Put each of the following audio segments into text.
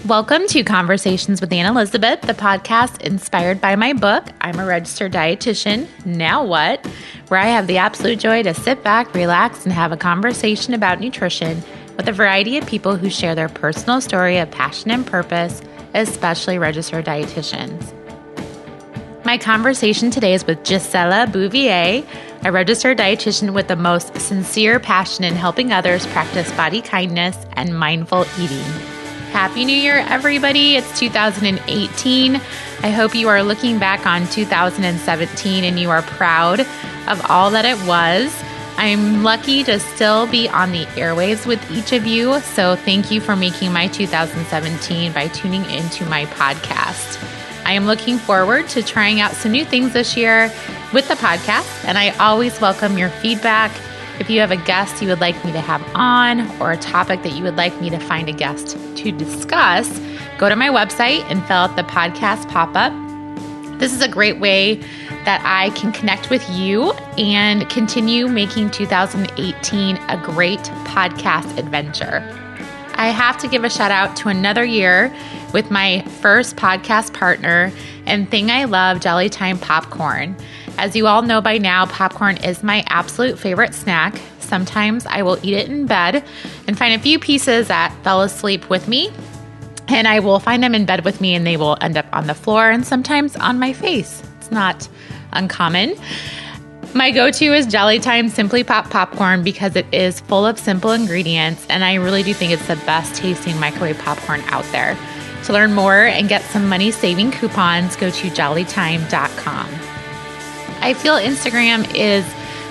Welcome to Conversations with Ann Elizabeth, the podcast inspired by my book, I'm a Registered Dietitian, Now What?, where I have the absolute joy to sit back, relax, and have a conversation about nutrition with a variety of people who share their personal story of passion and purpose, especially registered dietitians. My conversation today is with Gisela Bouvier, a registered dietitian with the most sincere passion in helping others practice body kindness and mindful eating. Happy New Year, everybody. It's 2018. I hope you are looking back on 2017 and you are proud of all that it was. I'm lucky to still be on the airwaves with each of you, so thank you for making my 2017 by tuning into my podcast. I am looking forward to trying out some new things this year with the podcast, and I always welcome your feedback. If you have a guest you would like me to have on or a topic that you would like me to find a guest to discuss, go to my website and fill out the podcast pop-up. This is a great way that I can connect with you and continue making 2018 a great podcast adventure. I have to give a shout out to another year with my first podcast partner and thing I love, Jelly Time Popcorn. As you all know by now, popcorn is my absolute favorite snack. Sometimes I will eat it in bed and find a few pieces that fell asleep with me, and I will find them in bed with me and they will end up on the floor and sometimes on my face. It's not uncommon. My go-to is Jelly Time Simply Pop Popcorn because it is full of simple ingredients, and I really do think it's the best tasting microwave popcorn out there. To learn more and get some money-saving coupons, go to jellytime.com. I feel Instagram is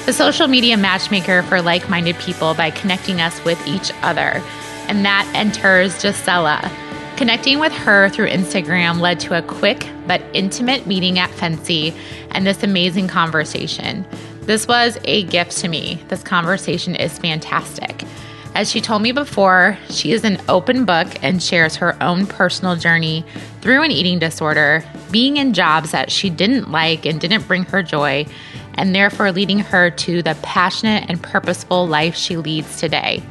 the social media matchmaker for like-minded people by connecting us with each other, and that enters Gisela. Connecting with her through Instagram led to a quick but intimate meeting at Fancy and this amazing conversation. This was a gift to me. This conversation is fantastic. As she told me before, she is an open book and shares her own personal journey through an eating disorder, being in jobs that she didn't like and didn't bring her joy, and therefore leading her to the passionate and purposeful life she leads today.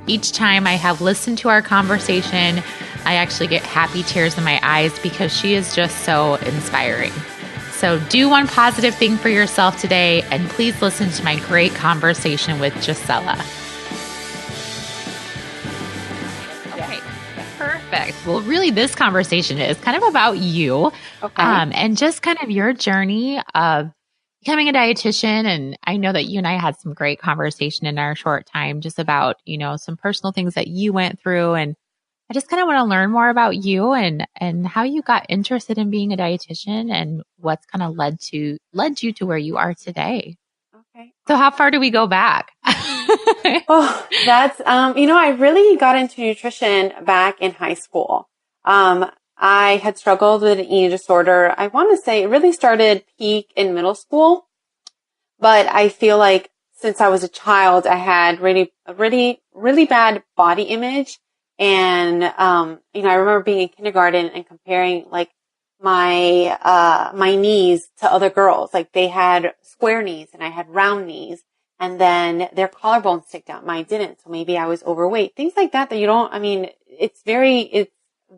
Each time I have listened to our conversation, I actually get happy tears in my eyes because she is just so inspiring. So do one positive thing for yourself today, and please listen to my great conversation with Gisela. Okay, perfect. Well, really, this conversation is kind of about you, and just kind of your journey of becoming a dietitian. And I know that you and I had some great conversation in our short time just about, some personal things that you went through. And I just kind of want to learn more about you and how you got interested in being a dietitian and what's kind of led you to where you are today. Okay. So how far do we go back? That's, I really got into nutrition back in high school. I had struggled with an eating disorder. I want to say it really started peak in middle school, but I feel like since I was a child, I had really bad body image. And, I remember being in kindergarten and comparing like my knees to other girls. Like they had square knees and I had round knees, and then their collarbones stick out. Mine didn't. So maybe I was overweight. Things like that it's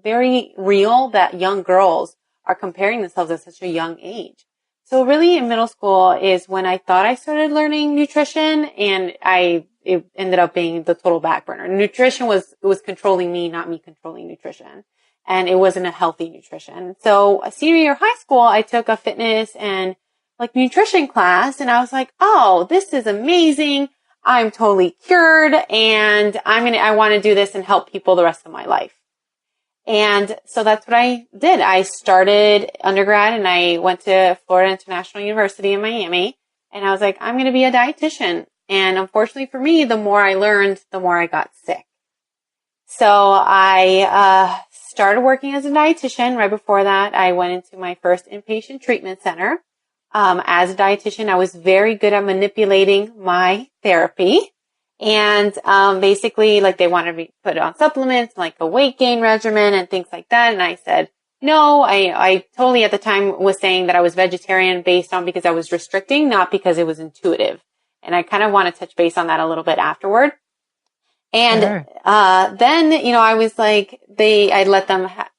very real that young girls are comparing themselves at such a young age. So really in middle school is when I thought I started learning nutrition, and it ended up being the total back burner. Nutrition was controlling me, not me controlling nutrition. And it wasn't a healthy nutrition. So a senior year of high school, I took a fitness and like nutrition class, and I was like, oh, this is amazing. I'm totally cured, and I want to do this and help people the rest of my life. And so that's what I did. I started undergrad and I went to Florida International University in Miami, and I was like, I'm going to be a dietitian. And unfortunately for me, the more I learned, the more I got sick. So I started working as a dietitian. Right before that, I went into my first inpatient treatment center. As a dietitian, I was very good at manipulating my therapy. And basically, like, they wanted me to put on supplements, like a weight gain regimen and things like that. And I said, no, I totally at the time was saying that I was vegetarian based on because I was restricting, not because it was intuitive. And I kind of want to touch base on that a little bit afterward. And, Sure. then, I was like, I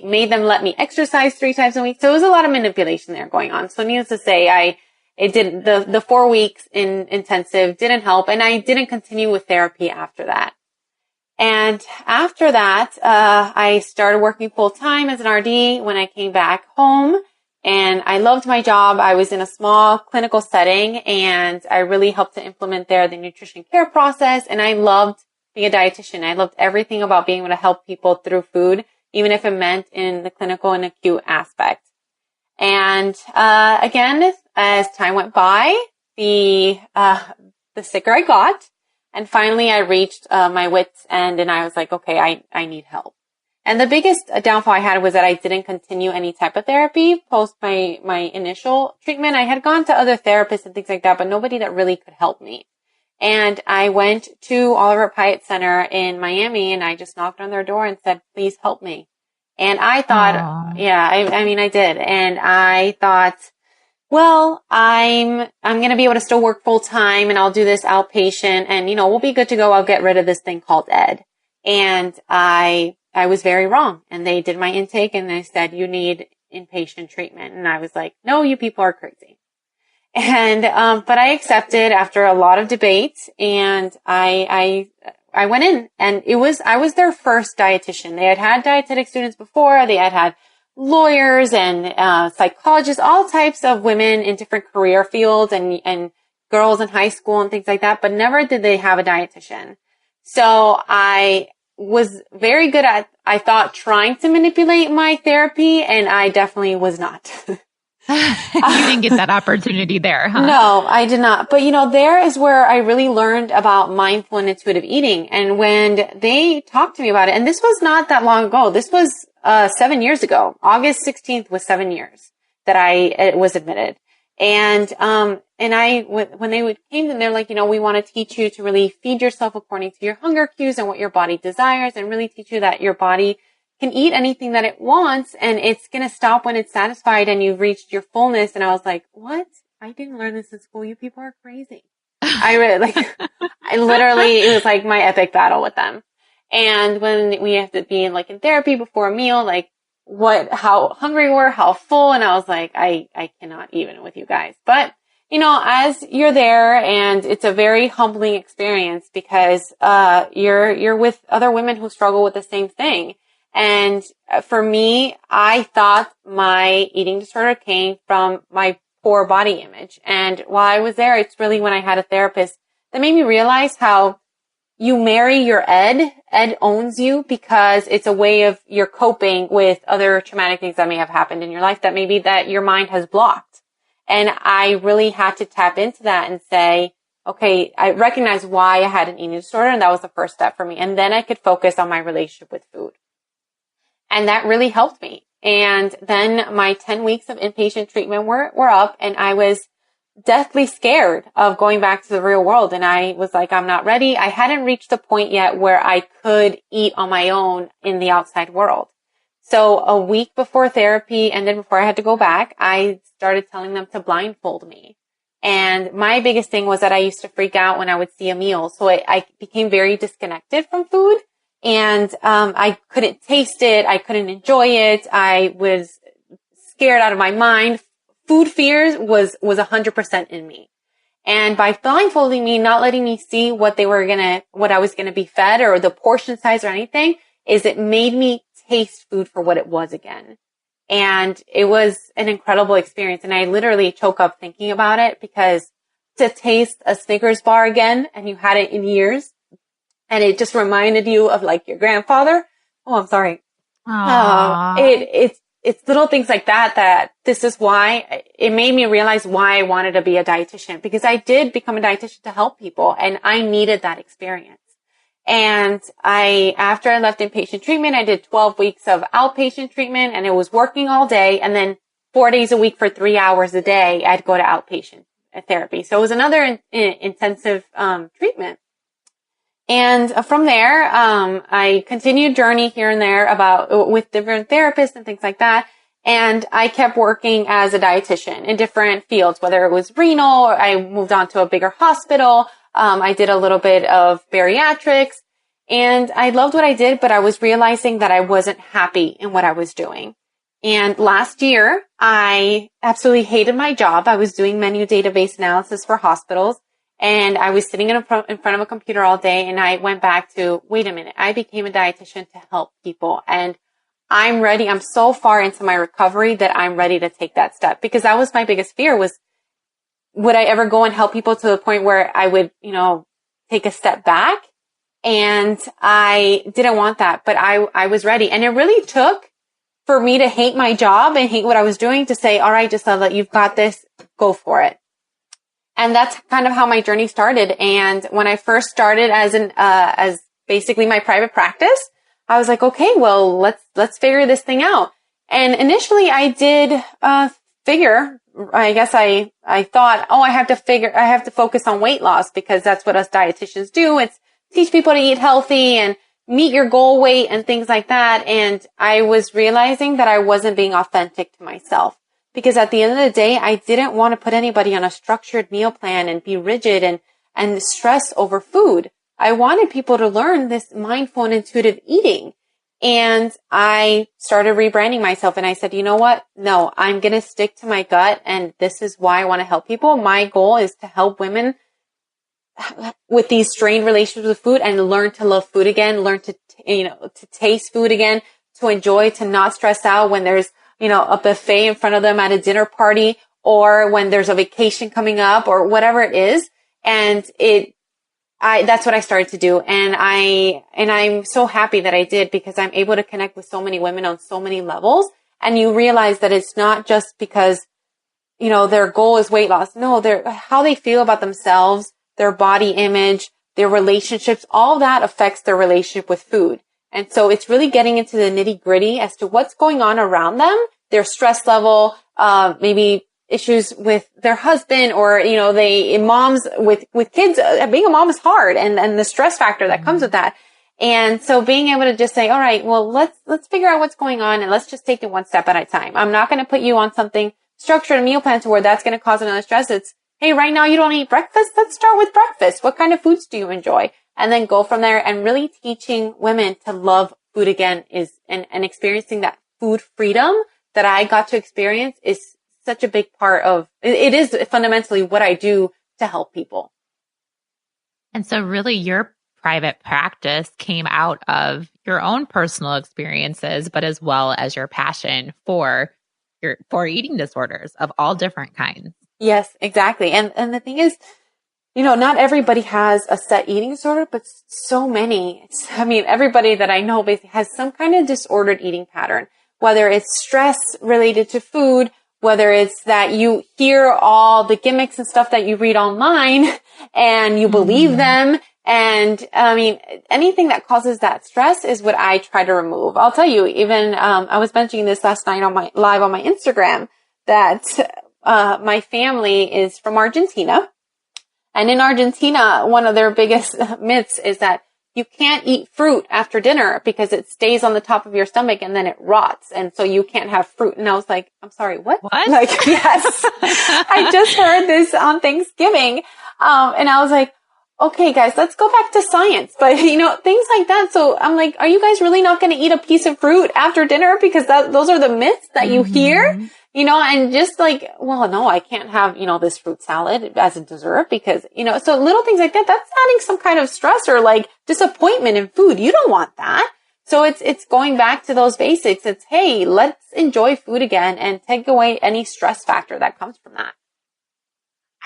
made them let me exercise 3 times a week. So it was a lot of manipulation there going on. So needless to say, it didn't, the 4 weeks in intensive didn't help. And I didn't continue with therapy after that. And after that, I started working full time as an RD when I came back home, and I loved my job. I was in a small clinical setting, and I really helped to implement there the nutrition care process. And I loved being a dietitian. I loved everything about being able to help people through food, even if it meant in the clinical and acute aspect. And, again, as time went by, the sicker I got. And finally, I reached my wit's end, and I was like, okay, I need help. And the biggest downfall I had was that I didn't continue any type of therapy post my initial treatment. I had gone to other therapists and things like that, but nobody that really could help me. And I went to Oliver Pyatt Center in Miami, and I just knocked on their door and said, please help me. And I thought, I did. And I thought, well, I'm going to be able to still work full time, and I'll do this outpatient, and, we'll be good to go. I'll get rid of this thing called ED. And I was very wrong. And they did my intake, and they said, you need inpatient treatment. And I was like, no, you people are crazy. And, but I accepted after a lot of debates, and I went in, and I was their first dietitian. They had dietetic students before. They had lawyers and psychologists, all types of women in different career fields, and girls in high school and things like that, but never did they have a dietitian. So I was very good at, I thought, trying to manipulate my therapy, and I definitely was not. You didn't get that opportunity there, huh? No, I did not. But there is where I really learned about mindful and intuitive eating. And when they talked to me about it, and this was not that long ago, this was 7 years ago. August 16th was 7 years that I was admitted. And when they came and they're like, we want to teach you to really feed yourself according to your hunger cues and what your body desires, and really teach you that your body can eat anything that it wants, and it's going to stop when it's satisfied and you've reached your fullness. And I was like, what? I didn't learn this in school. You people are crazy. It was like my epic battle with them. And when we have to be in therapy before a meal, how hungry we were, how full. And I was like, I cannot even with you guys. But, as you're there, and it's a very humbling experience because, you're with other women who struggle with the same thing. And for me, I thought my eating disorder came from my poor body image. And while I was there, it's really when I had a therapist that made me realize how you marry your ED. ED owns you because it's a way of you're coping with other traumatic things that may have happened in your life that maybe that your mind has blocked. And I really had to tap into that and say, okay, I recognize why I had an eating disorder. And that was the first step for me. And then I could focus on my relationship with food. And that really helped me. And then my 10 weeks of inpatient treatment were up, and I was deathly scared of going back to the real world. And I was like, I'm not ready. I hadn't reached the point yet where I could eat on my own in the outside world. So a week before therapy, and then before I had to go back, I started telling them to blindfold me. And my biggest thing was that I used to freak out when I would see a meal. So I became very disconnected from food. And I couldn't taste it. I couldn't enjoy it. I was scared out of my mind. Food fears was 100% in me. And by blindfolding me, not letting me see what I was gonna be fed or the portion size or anything, it made me taste food for what it was again. And it was an incredible experience. And I literally choke up thinking about it, because to taste a Snickers bar again, and you had it in years, and it just reminded you of your grandfather. Oh, I'm sorry. It's little things like that this is why it made me realize why I wanted to be a dietitian, because I did become a dietitian to help people, and I needed that experience. And after I left inpatient treatment, I did 12 weeks of outpatient treatment, and it was working all day. And then 4 days a week for 3 hours a day, I'd go to outpatient therapy. So it was another intensive treatment. And from there, I continued journey here and there with different therapists and things like that. And I kept working as a dietitian in different fields, whether it was renal, or I moved on to a bigger hospital. I did a little bit of bariatrics. And I loved what I did, but I was realizing that I wasn't happy in what I was doing. And last year, I absolutely hated my job. I was doing menu database analysis for hospitals, and I was sitting in front of a computer all day, and I went back to, wait a minute, I became a dietitian to help people, and I'm ready. I'm so far into my recovery that I'm ready to take that step, because that was my biggest fear was, would I ever go and help people to the point where I would, take a step back? And I didn't want that, but I was ready. And it really took for me to hate my job and hate what I was doing to say, all right, Gisela, you've got this, go for it. And that's kind of how my journey started. And when I first started as basically my private practice, I was like, okay, well, let's figure this thing out. And initially I did, figure, I guess I thought, I have to focus on weight loss because that's what us dietitians do. It's teach people to eat healthy and meet your goal weight and things like that. And I was realizing that I wasn't being authentic to myself, because at the end of the day, I didn't want to put anybody on a structured meal plan and be rigid and stress over food. I wanted people to learn this mindful and intuitive eating. And I started rebranding myself, and I said, you know what? No, I'm going to stick to my gut. And this is why I want to help people. My goal is to help women with these strained relationships with food and learn to love food again, learn to taste food again, to enjoy, to not stress out when there's, a buffet in front of them at a dinner party, or when there's a vacation coming up, or whatever it is. And that's what I started to do. And I'm so happy that I did, because I'm able to connect with so many women on so many levels. And you realize that it's not just because, their goal is weight loss. No, how they feel about themselves, their body image, their relationships, all that affects their relationship with food. And so it's really getting into the nitty gritty as to what's going on around them, their stress level, maybe issues with their husband, or, moms with kids. Being a mom is hard, and the stress factor that comes with that. And so being able to just say, all right, well, let's figure out what's going on, and let's just take it one step at a time. I'm not going to put you on something structured, a meal plan, to where that's going to cause another stress. It's, hey, right now you don't eat breakfast. Let's start with breakfast. What kind of foods do you enjoy? And then go from there. And really teaching women to love food again and experiencing that food freedom that I got to experience is such a big part of it. Is fundamentally what I do to help people. And so really your private practice came out of your own personal experiences, but as well as your passion for eating disorders of all different kinds. Yes, exactly. And the thing is, not everybody has a set eating disorder, but so many. Everybody that I know basically has some kind of disordered eating pattern, whether it's stress related to food, whether it's that you hear all the gimmicks and stuff that you read online and you believe them. And anything that causes that stress is what I try to remove. I'll tell you, even, I was mentioning this last night on my Instagram, that my family is from Argentina. And in Argentina, one of their biggest myths is that you can't eat fruit after dinner because it stays on the top of your stomach and then it rots. And so you can't have fruit. And I was like, I'm sorry, what? Like, yes. I just heard this on Thanksgiving. And I was like, okay, guys, let's go back to science. But, things like that. So I'm like, are you guys really not going to eat a piece of fruit after dinner? Because those are the myths that you hear. And just like, well, no, I can't have, this fruit salad as a dessert because, so little things like that, that's adding some kind of stress or like disappointment in food. You don't want that. So it's going back to those basics. It's, hey, let's enjoy food again and take away any stress factor that comes from that.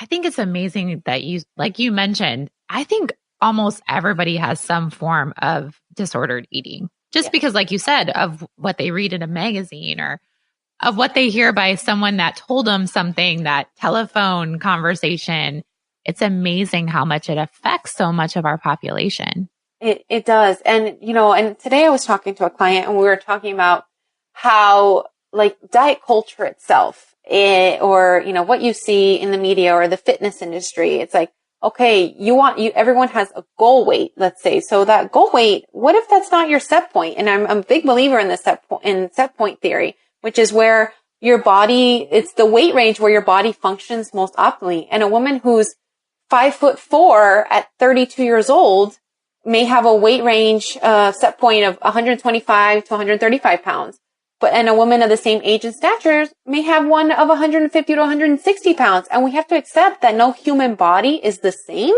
I think it's amazing that like you mentioned, I think almost everybody has some form of disordered eating just because, like you said, of what they read in a magazine or of what they hear by someone that told them something, that telephone conversation. It's amazing how much it affects so much of our population. It does. And, and today I was talking to a client and we were talking about how like diet culture itself, or, what you see in the media or the fitness industry, it's like, okay, everyone has a goal weight, let's say. So that goal weight, what if that's not your set point? And I'm a big believer in the set point theory, which is where your body, it's the weight range where your body functions most optimally. And a woman who's 5'4" at 32 years old may have a weight range, set point of 125 to 135 pounds. And a woman of the same age and stature may have one of 150 to 160 pounds. And we have to accept that no human body is the same.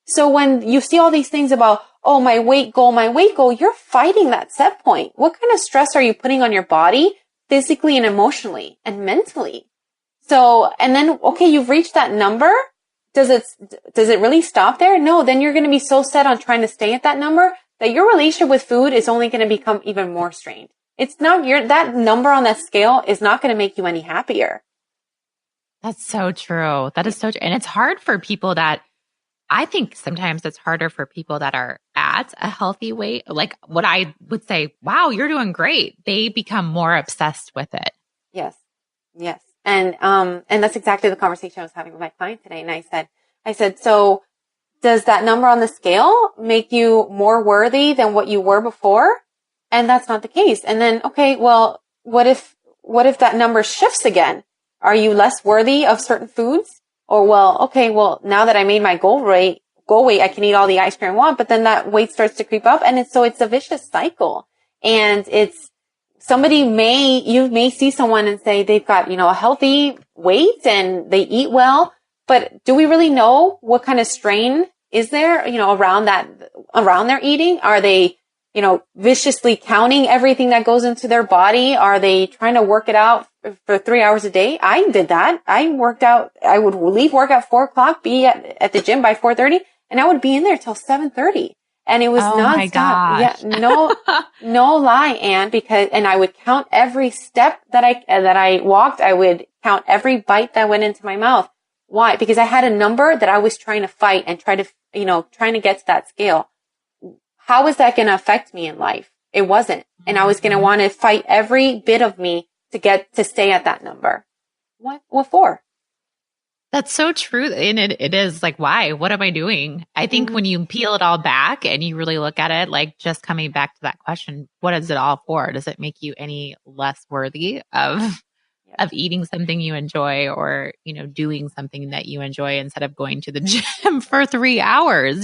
So when you see all these things about, oh, my weight goal, you're fighting that set point. What kind of stress are you putting on your body physically and emotionally and mentally? So, and then, okay, you've reached that number. Does it really stop there? No, then you're going to be so set on trying to stay at that number that your relationship with food is only going to become even more strained. It's not that number on that scale is not going to make you any happier. That's so true. That is so true. And it's hard for people that, I think sometimes it's harder for people that are at a healthy weight. Like what I would say, wow, you're doing great. They become more obsessed with it. Yes. Yes. And that's exactly the conversation I was having with my client today. And I said, so does that number on the scale make you more worthy than what you were before? And that's not the case. And then, okay, well, what if that number shifts again? Are you less worthy of certain foods? Or, well, okay, well, now that I made my goal weight, I can eat all the ice cream I want, but then that weight starts to creep up. And it's a vicious cycle. And you may see someone and say they've got, a healthy weight and they eat well, but do we really know what kind of strain is there, around their eating? Are they, viciously counting everything that goes into their body? Are they trying to work it out for 3 hours a day? I did that. I worked out. I would leave work at 4:00, be at the gym by 4:30, and I would be in there till 7:30. And it was nonstop. Yeah, no lie, Anne, and I would count every step that I walked. I would count every bite that went into my mouth. Why? Because I had a number that I was trying to fight and trying to get to that scale. How was that going to affect me in life? It wasn't. And I was going to want to fight every bit of me to stay at that number. What for? That's so true. And it is like, why? What am I doing? I think when you peel it all back and you really look at it, like just coming back to that question, what is it all for? Does it make you any less worthy of eating something you enjoy or, doing something that you enjoy instead of going to the gym for 3 hours,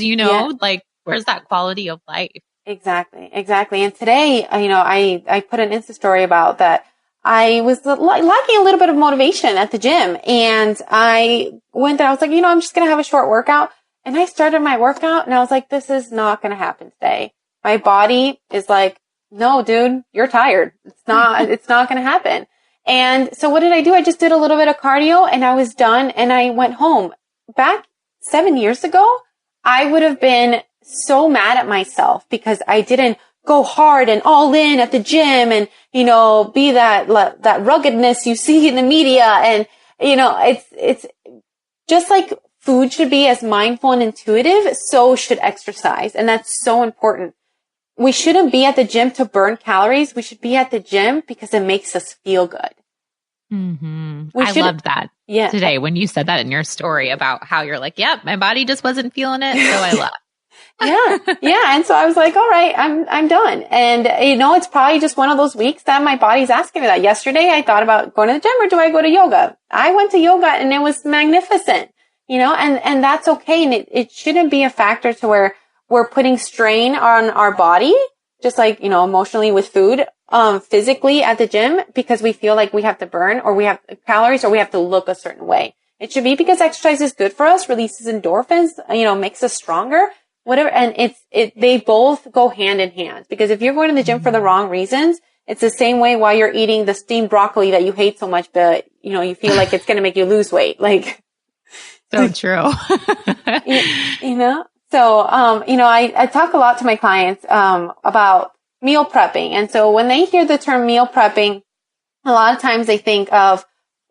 like where's that quality of life? Exactly. And today, I put an Insta story about that. I was lacking a little bit of motivation at the gym, and I went there. I was like, I'm just going to have a short workout. And I started my workout and I was like, this is not going to happen today. My body is like, no, dude, you're tired. It's not going to happen. And so what did I do? I just did a little bit of cardio and I was done and I went home. Back 7 years ago, I would have been so mad at myself because I didn't go hard and all in at the gym and, be that ruggedness you see in the media. And, it's just like food should be as mindful and intuitive, so should exercise. And that's so important. We shouldn't be at the gym to burn calories. We should be at the gym because it makes us feel good. Mm-hmm. I loved that today when you said that in your story about how you're like, yep, my body just wasn't feeling it. So I left. Yeah. And so I was like, all right, I'm done. And, it's probably just one of those weeks that my body's asking me that. Yesterday, I thought about going to the gym or do I go to yoga? I went to yoga and it was magnificent, and that's okay. And it shouldn't be a factor to where we're putting strain on our body, just like, emotionally with food, physically at the gym because we feel like we have to burn or we have calories or we have to look a certain way. It should be because exercise is good for us, releases endorphins, makes us stronger. Whatever. And they both go hand in hand because if you're going to the gym for the wrong reasons, it's the same way while you're eating the steamed broccoli that you hate so much, but you feel like it's going to make you lose weight. Like, so true. So, I talk a lot to my clients, about meal prepping. And so when they hear the term meal prepping, a lot of times they think of,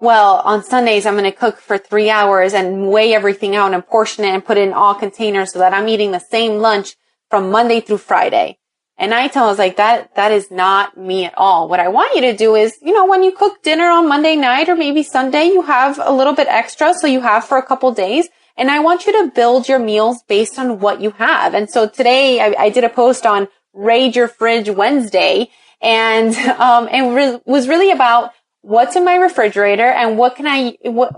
well, on Sundays, I'm going to cook for 3 hours and weigh everything out and portion it and put it in all containers so that I'm eating the same lunch from Monday through Friday. And I tell us like that is not me at all. What I want you to do is, when you cook dinner on Monday night or maybe Sunday, you have a little bit extra. So you have for a couple days. And I want you to build your meals based on what you have. And so today I did a post on Raid Your Fridge Wednesday and was really about what's in my refrigerator and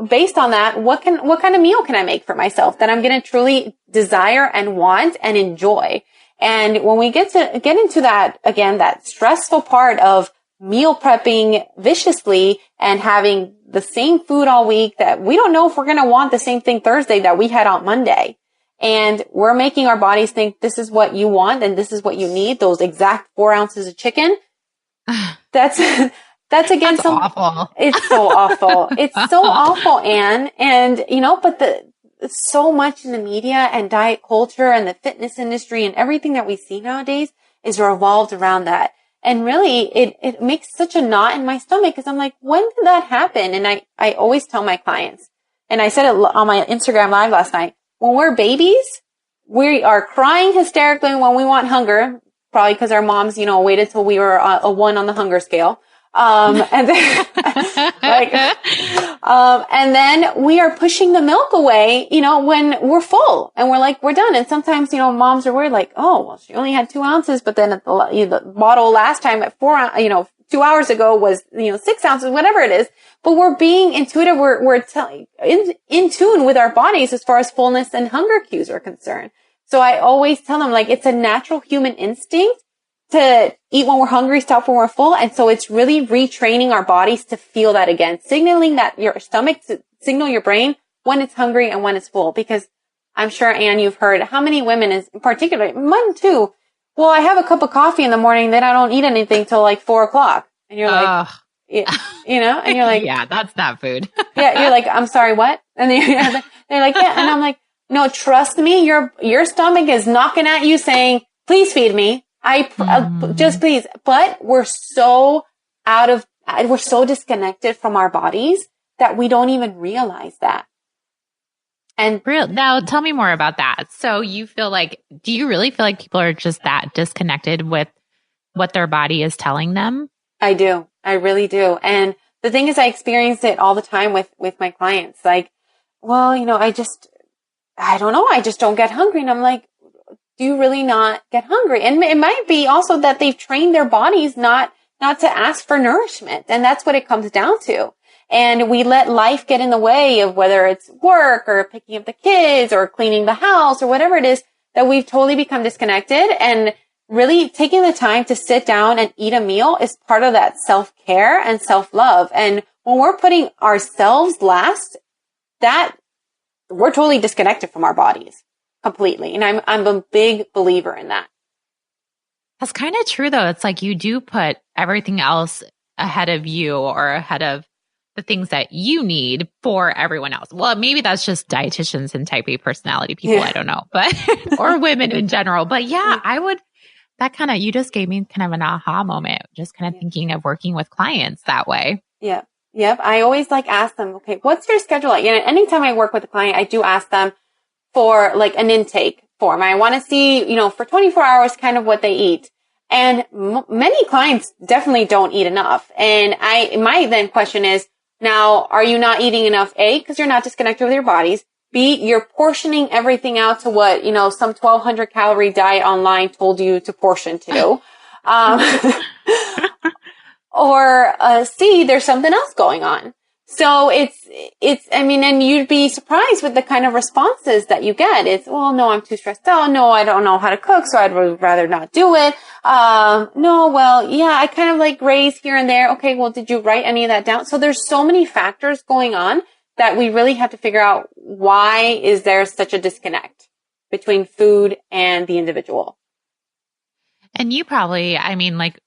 based on that, what kind of meal can I make for myself that I'm going to truly desire and want and enjoy? And when we get into that, again, that stressful part of meal prepping viciously and having the same food all week, that we don't know if we're going to want the same thing Thursday that we had on Monday. And we're making our bodies think this is what you want and this is what you need, those exact 4 ounces of chicken. That's again, awful. It's so awful. It's so awful, Anne. And, but so much in the media and diet culture and the fitness industry and everything that we see nowadays is revolved around that. And really, it makes such a knot in my stomach because I'm like, when did that happen? And I always tell my clients, and I said it on my Instagram live last night, when we're babies, we are crying hysterically when we want hunger, probably because our moms, waited till we were a 1 on the hunger scale. And then, and then we are pushing the milk away, when we're full and we're like, we're done. And sometimes, moms are worried like, oh, well, she only had 2 ounces, but then at the bottle last time at 2 hours ago was, 6 ounces, whatever it is. But we're being intuitive. We're in tune with our bodies as far as fullness and hunger cues are concerned. So I always tell them, like, it's a natural human instinct to eat when we're hungry, stop when we're full. And so it's really retraining our bodies to feel that again, signaling that your stomach to signal your brain when it's hungry and when it's full. Because I'm sure, Anne, you've heard how many women is in particular, men too. Well, I have a cup of coffee in the morning, then I don't eat anything till like 4:00. And you're like, and you're like, yeah, that's not food. Yeah. You're like, I'm sorry, what? And they're like, yeah. And I'm like, no, trust me, your stomach is knocking at you saying, please feed me. Just please. But we're so disconnected from our bodies that we don't even realize that. And now tell me more about that. So do you really feel like people are just that disconnected with what their body is telling them? I do. I really do. And the thing is, I experience it all the time with my clients. Like, well, I don't know. I just don't get hungry. And I'm like, do you really not get hungry? And it might be also that they've trained their bodies not to ask for nourishment. And that's what it comes down to. And we let life get in the way of whether it's work or picking up the kids or cleaning the house or whatever it is, that we've totally become disconnected. And really taking the time to sit down and eat a meal is part of that self-care and self-love. And when we're putting ourselves last, that we're totally disconnected from our bodies completely. And I'm a big believer in that. That's kind of true though. It's like you do put everything else ahead of you or ahead of the things that you need for everyone else. Well, maybe that's just dietitians and type A personality people. Yeah. I don't know, but, or women in general. But yeah, you just gave me kind of an aha moment, just kind of thinking of working with clients that way. Yeah. Yep. I always ask them, okay, what's your schedule like? Anytime I work with a client, I do ask them for like an intake form. I want to see, for 24 hours, kind of what they eat. And many clients definitely don't eat enough. And my then question is, now, are you not eating enough? A, because you're not disconnected with your bodies. B, you're portioning everything out to what, some 1,200 calorie diet online told you to portion to. Or C, there's something else going on. So and you'd be surprised with the kind of responses that you get. It's, well, no, I'm too stressed out. No, I don't know how to cook, so I'd rather not do it. No, well, yeah, I kind of graze here and there. Okay, well, did you write any of that down? So there's so many factors going on that we really have to figure out, why is there such a disconnect between food and the individual? And you probably,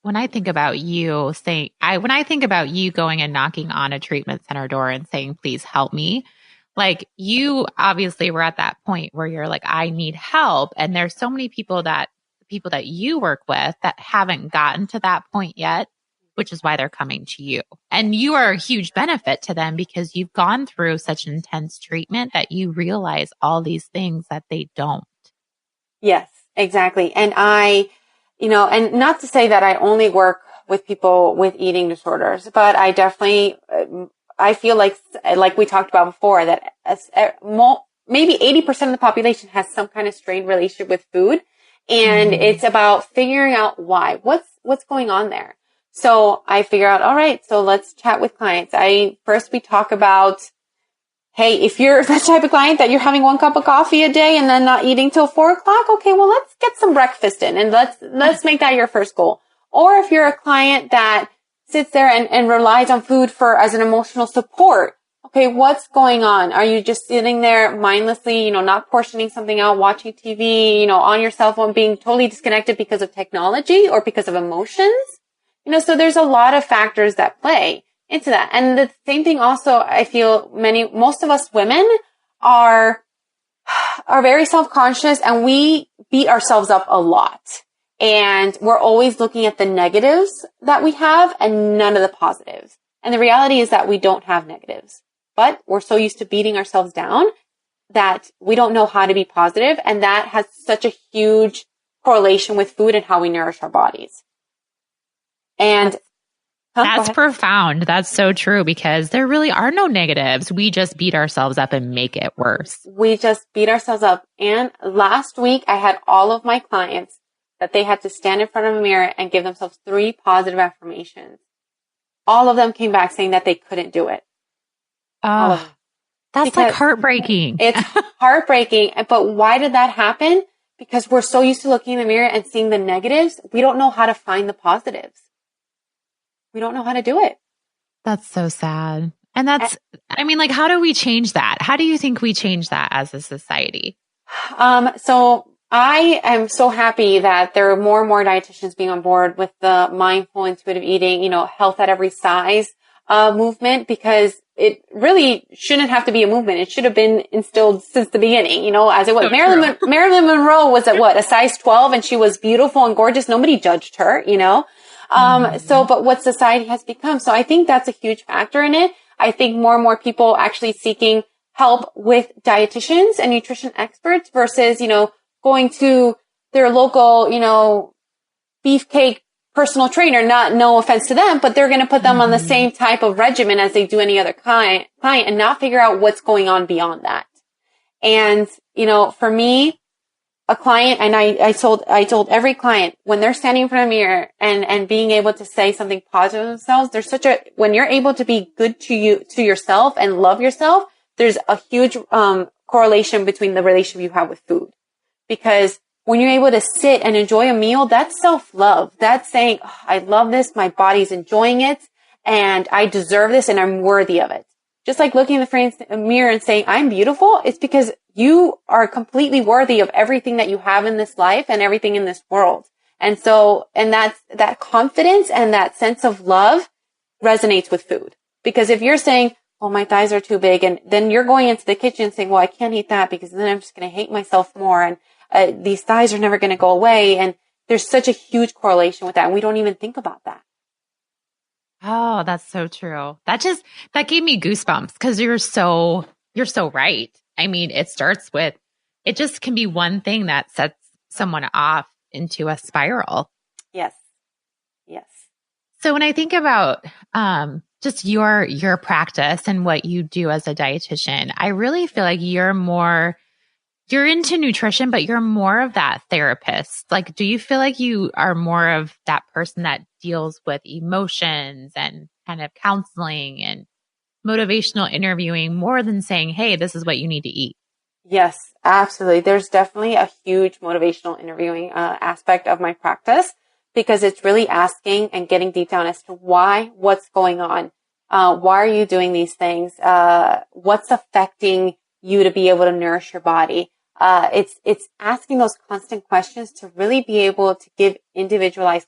when I think about you when I think about you going and knocking on a treatment center door and saying, please help me, you obviously were at that point where you're like, I need help. And there's so many people that you work with that haven't gotten to that point yet, which is why they're coming to you. And you are a huge benefit to them because you've gone through such intense treatment that you realize all these things that they don't. Yes, exactly. And and not to say that I only work with people with eating disorders, but I definitely, I feel like we talked about before, that maybe 80% of the population has some kind of strained relationship with food. And it's about figuring out why, what's going on there. So I figure out, all right, so let's chat with clients. We talk about, hey, if you're the type of client that you're having 1 cup of coffee a day and then not eating till 4 o'clock, okay, well, let's get some breakfast in and let's make that your first goal. Or if you're a client that sits there and relies on food as an emotional support, okay, what's going on? Are you just sitting there mindlessly, not portioning something out, watching TV, on your cell phone, being totally disconnected because of technology or because of emotions? So there's a lot of factors that play into that. And the same thing also, I feel most of us women are very self-conscious, and we beat ourselves up a lot. And we're always looking at the negatives that we have and none of the positives. And the reality is that we don't have negatives, but we're so used to beating ourselves down that we don't know how to be positive. And that has such a huge correlation with food and how we nourish our bodies. And that's profound. That's so true, because there really are no negatives. We just beat ourselves up and make it worse. We just beat ourselves up. And last week I had all of my clients that they had to stand in front of a mirror and give themselves 3 positive affirmations. All of them came back saying that they couldn't do it. Oh, that's like heartbreaking. It's heartbreaking. But why did that happen? Because we're so used to looking in the mirror and seeing the negatives. We don't know how to find the positives. We don't know how to do it. That's so sad. And how do we change that? How do you think we change that as a society? So I am so happy that there are more and more dietitians being on board with the mindful, intuitive eating, health at every size, movement, because it really shouldn't have to be a movement. It should have been instilled since the beginning, as it was. So Marilyn Monroe was a size 12, and she was beautiful and gorgeous. Nobody judged her, but what society has become. So I think that's a huge factor in it. I think more and more people actually seeking help with dietitians and nutrition experts versus, going to their local, beefcake personal trainer. No offense to them, but they're going to put them on the same type of regimen as they do any other client and not figure out what's going on beyond that. And, for me, a client, and I told every client, when they're standing in front of a mirror and being able to say something positive to themselves, when you're able to be good to yourself and love yourself, there's a huge, correlation between the relationship you have with food. Because when you're able to sit and enjoy a meal, that's self-love. That's saying, oh, I love this. My body's enjoying it and I deserve this and I'm worthy of it. Just like looking in the mirror and saying, I'm beautiful. It's because you are completely worthy of everything that you have in this life and everything in this world. And that confidence and that sense of love resonates with food. Because if you're saying, oh, my thighs are too big, and then you're going into the kitchen saying, well, I can't eat that because then I'm just going to hate myself more. And these thighs are never going to go away. And there's such a huge correlation with that. And we don't even think about that. Oh, that's so true. That gave me goosebumps, because you're so right. I mean, it just can be one thing that sets someone off into a spiral. Yes. Yes. So when I think about, just your practice and what you do as a dietitian, I really feel like you're into nutrition, but you're more of that therapist. Like, do you feel like you are more of that person that deals with emotions and kind of counseling and motivational interviewing more than saying, hey, this is what you need to eat? Yes, absolutely. There's definitely a huge motivational interviewing aspect of my practice, because it's really asking and getting deep down as to what's going on. Why are you doing these things? What's affecting you to be able to nourish your body? It's asking those constant questions to really be able to give individualized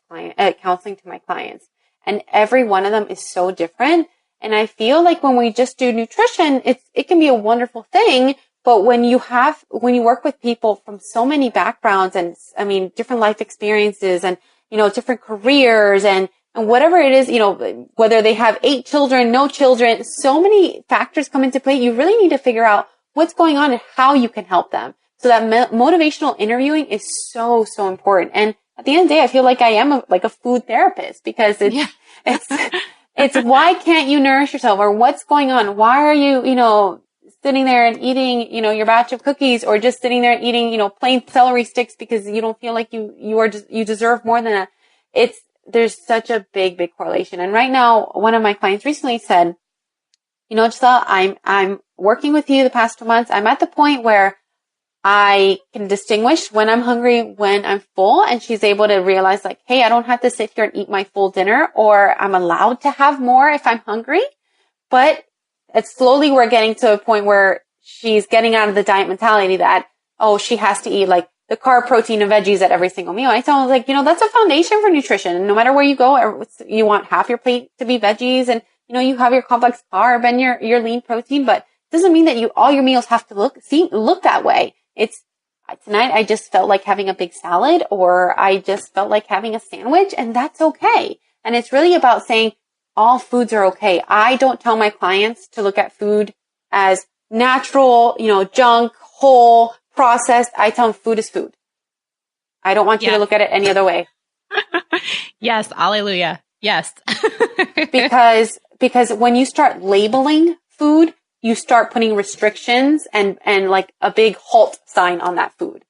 counseling to my clients. And every one of them is so different. And I feel like when we just do nutrition, it can be a wonderful thing. But when you work with people from so many backgrounds and, different life experiences and, different careers and whatever it is, whether they have 8 children, no children, so many factors come into play. You really need to figure out what's going on and how you can help them. So that motivational interviewing is so, so important. And at the end of the day, I feel like I am like a food therapist, because it's why can't you nourish yourself, or what's going on? Why are you, sitting there and eating, your batch of cookies, or just sitting there and eating, plain celery sticks because you don't feel like you deserve more than that. There's such a big correlation. And right now, one of my clients recently said, Gisela, I'm working with you the past 2 months. I'm at the point where I can distinguish when I'm hungry, when I'm full. And she's able to realize like, hey, I don't have to sit here and eat my full dinner, or I'm allowed to have more if I'm hungry. But it's slowly we're getting to a point where she's getting out of the diet mentality that, oh, she has to eat like the carb, protein, and veggies at every single meal. I tell her like, that's a foundation for nutrition. And no matter where you go, you want half your plate to be veggies, and you have your complex carb and your lean protein, but it doesn't mean that all your meals have to look that way. It's tonight I just felt like having a big salad, or I just felt like having a sandwich, and that's okay. And it's really about saying all foods are okay. I don't tell my clients to look at food as natural, junk, whole, processed. I tell them food is food. I don't want you to look at it any other way. Yes. Hallelujah. Yes. because when you start labeling food, you start putting restrictions and like a big halt sign on that food.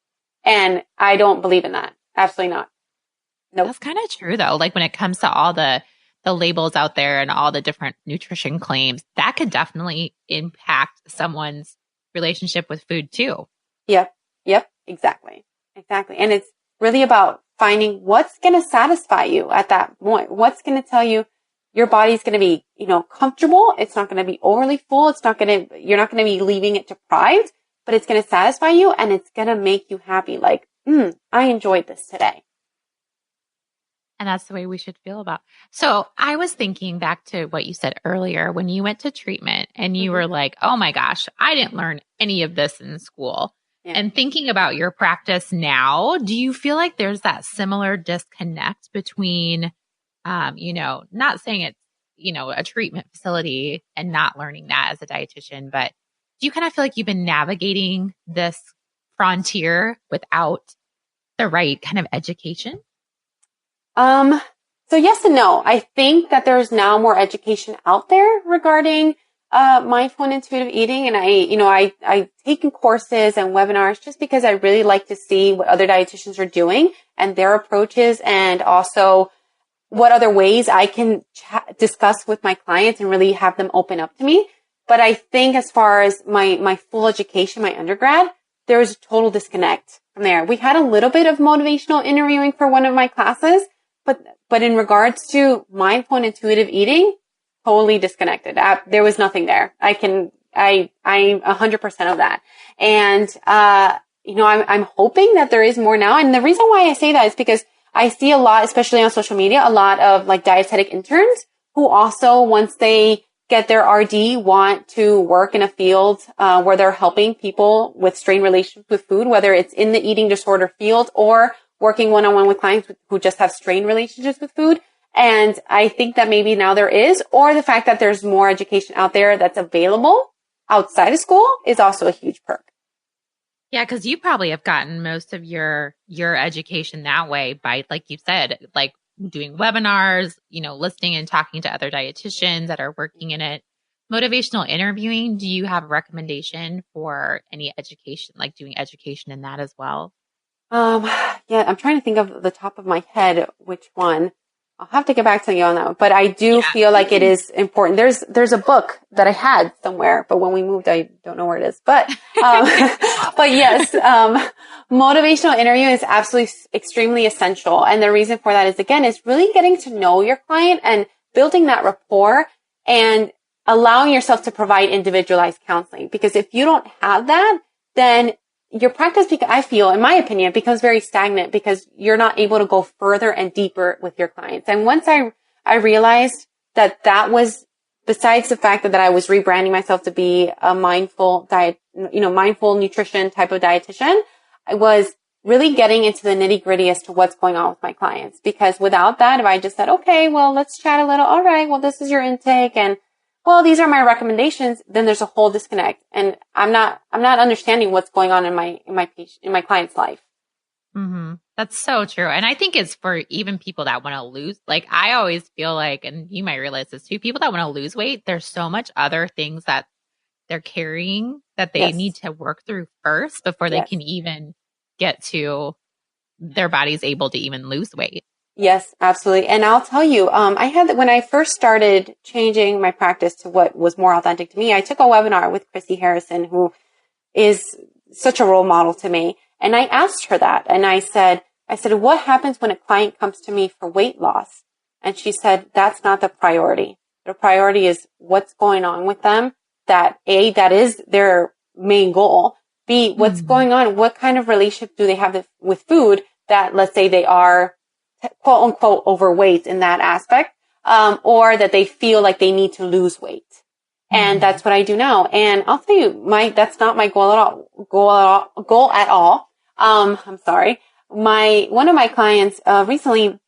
And I don't believe in that. Absolutely not. Nope. That's kind of true though. Like when it comes to all the labels out there and all the different nutrition claims, that could definitely impact someone's relationship with food too. Yep. Exactly. And it's really about finding what's going to satisfy you at that point. What's going to tell you your body's going to be, comfortable. It's not going to be overly full. You're not going to be leaving it deprived, but it's going to satisfy you and it's going to make you happy. Like, I enjoyed this today. And that's the way we should feel about. So I was thinking back to what you said earlier when you went to treatment and you were like, oh my gosh, I didn't learn any of this in school. Yeah. And thinking about your practice now, do you feel like there's that similar disconnect between, not saying it's, a treatment facility and not learning that as a dietitian, but do you kind of feel like you've been navigating this frontier without the right kind of education? So yes and no. I think that there's now more education out there regarding, mindful and intuitive eating. And I've taken courses and webinars just because I really like to see what other dietitians are doing and their approaches, and also what other ways I can discuss with my clients and really have them open up to me. But I think as far as my full education, my undergrad, there was a total disconnect from there. We had a little bit of motivational interviewing for one of my classes, but in regards to mindful and intuitive eating, totally disconnected. There was nothing there. I'm 100% of that. And, I'm hoping that there is more now. And the reason why I say that is because I see a lot, especially on social media, a lot of like dietetic interns who also, once they get their RD, want to work in a field, where they're helping people with strained relationships with food, whether it's in the eating disorder field or working one-on-one with clients who just have strained relationships with food. And I think that maybe now there is, or the fact that there's more education out there that's available outside of school is also a huge perk. Yeah, because you probably have gotten most of your education that way by, like you said, like doing webinars, listening and talking to other dietitians that are working in it. Motivational interviewing, do you have a recommendation for any education, like doing education in that as well? Yeah, I'm trying to think of the top of my head which one. I'll have to get back to you on that one. But I do feel like it is important. There's a book that I had somewhere, but when we moved, I don't know where it is. But, but yes, motivational interviewing is absolutely extremely essential. And the reason for that is, again, is really getting to know your client and building that rapport and allowing yourself to provide individualized counseling. Because if you don't have that, then your practice, I feel, in my opinion, becomes very stagnant because you're not able to go further and deeper with your clients. And once I realized that was, besides the fact that I was rebranding myself to be a mindful diet, mindful nutrition type of dietitian, I was really getting into the nitty gritty as to what's going on with my clients. Because without that, if I just said, okay, well, let's chat a little. All right, well, this is your intake, and well, these are my recommendations, then there's a whole disconnect. And I'm not understanding what's going on in my client's life. Mm-hmm. That's so true. And I think it's for even people that want to lose. Like, I always feel like, and you might realize this too, people that want to lose weight, there's so much other things that they're carrying that they need to work through first before they can even get to their body's able to even lose weight. Yes, absolutely. And I'll tell you, when I first started changing my practice to what was more authentic to me, I took a webinar with Christy Harrison, who is such a role model to me. And I asked her that. And I said, what happens when a client comes to me for weight loss? And she said, that's not the priority. The priority is what's going on with them. That is their main goal. B, what's going on? What kind of relationship do they have with food that, let's say, they are quote unquote overweight in that aspect, or that they feel like they need to lose weight. And that's what I do now. And I'll tell you, that's not my goal at all. I'm sorry. One of my clients, recently,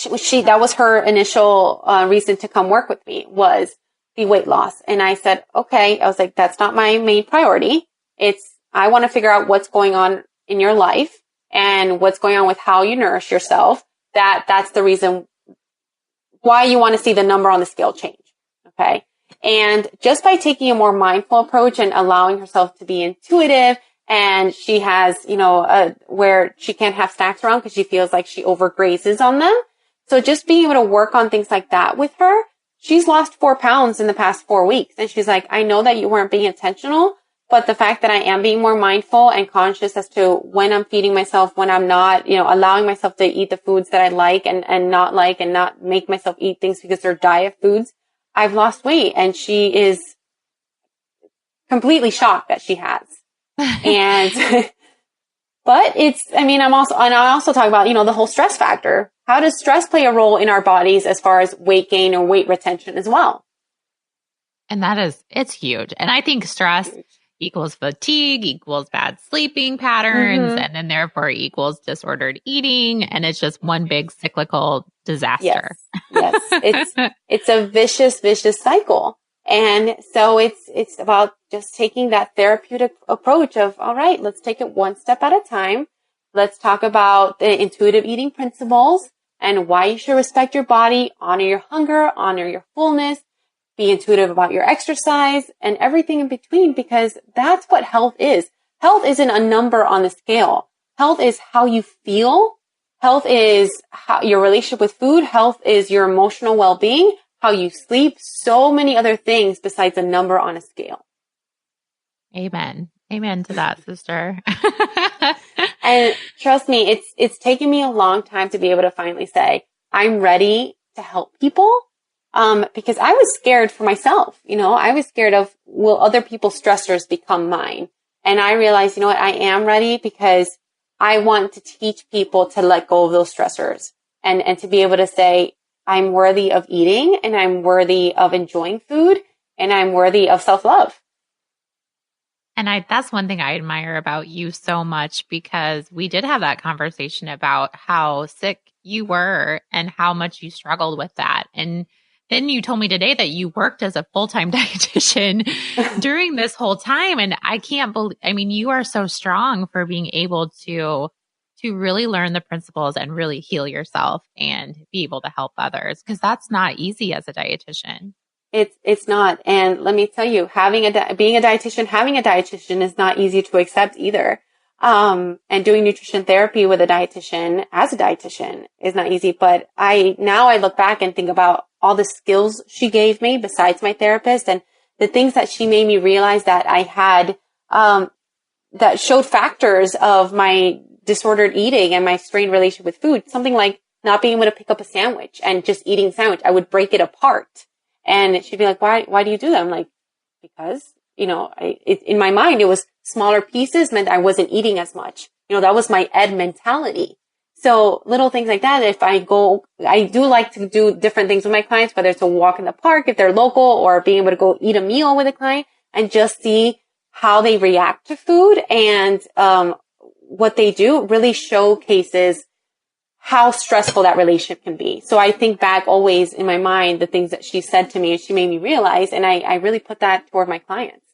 that was her initial, reason to come work with me, was the weight loss. And I said, okay, I was like, that's not my main priority. I want to figure out what's going on in your life and what's going on with how you nourish yourself. That's the reason why you want to see the number on the scale change. Okay. And just by taking a more mindful approach and allowing herself to be intuitive, and she has, where she can't have snacks around because she feels like she overgrazes on them. So just being able to work on things like that with her, she's lost 4 pounds in the past 4 weeks. And she's like, I know that you weren't being intentional, but the fact that I am being more mindful and conscious as to when I'm feeding myself, when I'm not, allowing myself to eat the foods that I like and not make myself eat things because they're diet foods, I've lost weight. And she is completely shocked that she has. And, but I also talk about, the whole stress factor. How does stress play a role in our bodies as far as weight gain or weight retention as well? And it's huge. And I think stress equals fatigue, equals bad sleeping patterns, and then therefore equals disordered eating. And it's just one big cyclical disaster. Yes. It's a vicious cycle. And so it's about just taking that therapeutic approach of, all right, let's take it one step at a time. Let's talk about the intuitive eating principles and why you should respect your body, honor your hunger, honor your fullness, be intuitive about your exercise and everything in between, because that's what health is. Health isn't a number on the scale. Health is how you feel. Health is your relationship with food. Health is your emotional well-being, how you sleep, so many other things besides a number on a scale. Amen. Amen to that, sister. And trust me, it's taken me a long time to be able to finally say, I'm ready to help people. Because I was scared for myself, I was scared of, will other people's stressors become mine? And I realized, I am ready because I want to teach people to let go of those stressors and to be able to say, I'm worthy of eating and I'm worthy of enjoying food and I'm worthy of self-love. And that's one thing I admire about you so much, because we did have that conversation about how sick you were and how much you struggled with that. And then you told me today that you worked as a full-time dietitian during this whole time. And I can't believe, you are so strong for being able to really learn the principles and really heal yourself and be able to help others, because that's not easy as a dietitian. It's not. And let me tell you, having a dietitian is not easy to accept either. And doing nutrition therapy with a dietitian as a dietitian is not easy. But I look back and think about all the skills she gave me besides my therapist and the things that she made me realize that I had, that showed factors of my disordered eating and my strained relationship with food. Something like not being able to pick up a sandwich and just eating a sandwich. I would break it apart. And she'd be like, why do you do that? I'm like, because, in my mind, it was smaller pieces meant I wasn't eating as much. That was my ed mentality. So little things like that. I do like to do different things with my clients, whether it's a walk in the park, if they're local, or being able to go eat a meal with a client and just see how they react to food. And, what they do really showcases how stressful that relationship can be. So I think back always in my mind, the things that she said to me and she made me realize, and I really put that toward my clients.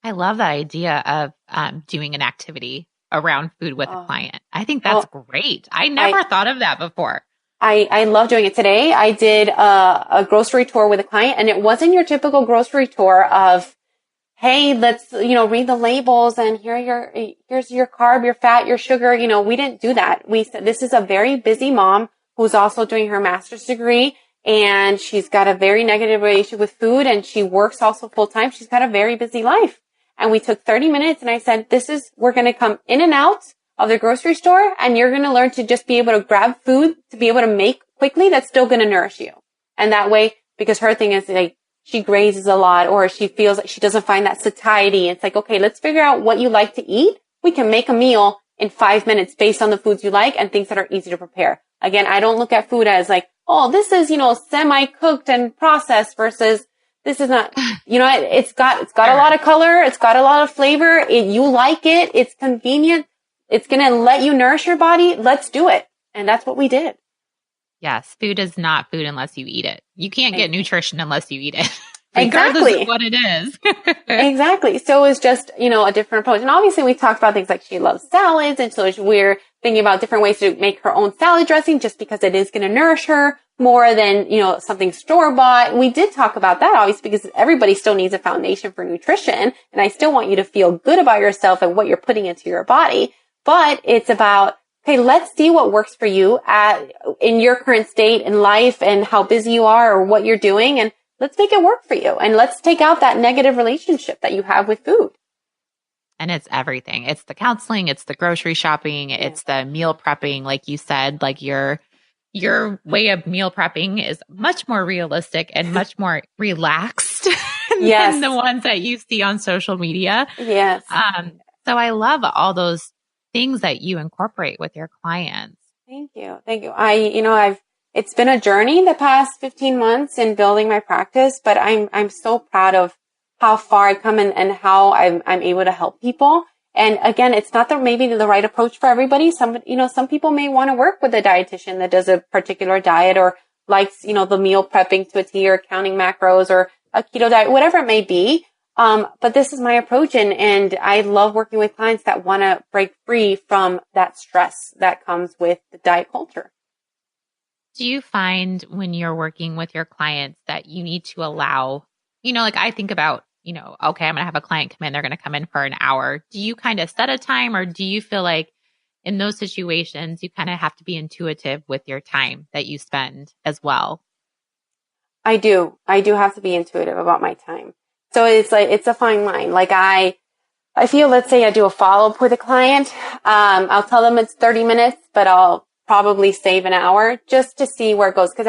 I love that idea of doing an activity around food with a client. I think that's great. I never thought of that before. I love doing it. Today I did a grocery tour with a client, and it wasn't your typical grocery tour of, hey, let's, read the labels and here's your carb, your fat, your sugar. We didn't do that. We said, this is a very busy mom who's also doing her master's degree, and she's got a very negative relationship with food, and she works also full time. She's got a very busy life. And we took 30 minutes and I said, we're going to come in and out of the grocery store, and you're going to learn to just be able to grab food to be able to make quickly that's still going to nourish you. And that way, because her thing is like, she grazes a lot, or she feels like she doesn't find that satiety. It's like, okay, let's figure out what you like to eat. We can make a meal in 5 minutes based on the foods you like and things that are easy to prepare. Again, I don't look at food as like, oh, this is, semi-cooked and processed versus this is not, it's got a lot of color. It's got a lot of flavor. You like it. It's convenient. It's going to let you nourish your body. Let's do it. And that's what we did. Yes. Food is not food unless you eat it. You can't get nutrition unless you eat it. Exactly. Of what it is. Exactly. So it's just, a different approach. And obviously we talked about things like she loves salads. And so we're thinking about different ways to make her own salad dressing just because it is going to nourish her more than, something store-bought. We did talk about that, obviously, because everybody still needs a foundation for nutrition. And I still want you to feel good about yourself and what you're putting into your body. But it's about, okay, let's see what works for you in your current state in life and how busy you are or what you're doing. And let's make it work for you. And let's take out that negative relationship that you have with food. And it's everything. It's the counseling. It's the grocery shopping. Yeah. It's the meal prepping. Like you said, like your way of meal prepping is much more realistic and much more relaxed than the ones that you see on social media. Yes. So I love all those things that you incorporate with your clients. Thank you. It's been a journey the past 15 months in building my practice, but I'm so proud of how far I've come and how I'm able to help people. And again, it's not maybe the right approach for everybody. Some people may want to work with a dietitian that does a particular diet or likes, the meal prepping to a T or counting macros or a keto diet, whatever it may be. But this is my approach, and I love working with clients that want to break free from that stress that comes with the diet culture. Do you find when you're working with your clients that you need to allow, like I think about, okay, I'm going to have a client come in, they're going to come in for an hour. Do you kind of set a time, or do you feel like in those situations, you kind of have to be intuitive with your time that you spend as well? I do have to be intuitive about my time. So it's a fine line. Like I feel, let's say I do a follow-up with a client. I'll tell them it's 30 minutes, but I'll probably save an hour just to see where it goes. Cause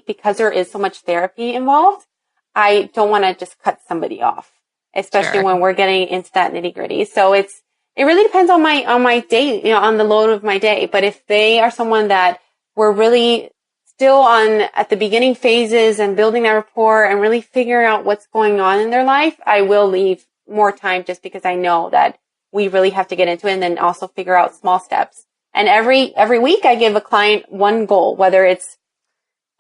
because there is so much therapy involved, I don't want to just cut somebody off, especially when we're getting into that nitty-gritty. So it really depends on my day, on the load of my day. But if they are someone that we're really still at the beginning phases and building that rapport and really figuring out what's going on in their life, I will leave more time just because I know that we really have to get into it and then also figure out small steps. And every week I give a client one goal, whether it's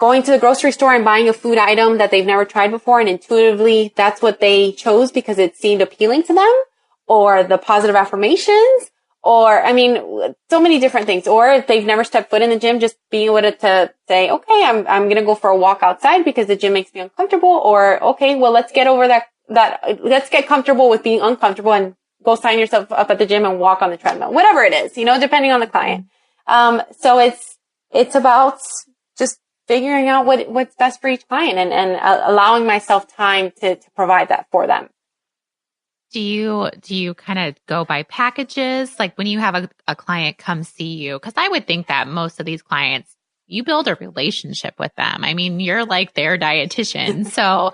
going to the grocery store and buying a food item that they've never tried before and intuitively that's what they chose because it seemed appealing to them, or the positive affirmations, or, so many different things. Or if they've never stepped foot in the gym, just being able to say, okay, I'm going to go for a walk outside because the gym makes me uncomfortable. Or, okay, well, let's get over let's get comfortable with being uncomfortable and go sign yourself up at the gym and walk on the treadmill, whatever it is, depending on the client. So it's about just figuring out what's best for each client and allowing myself time to provide that for them. Do you kind of go by packages? Like when you have a client come see you, because I would think that most of these clients, you build a relationship with them. You're like their dietitian. So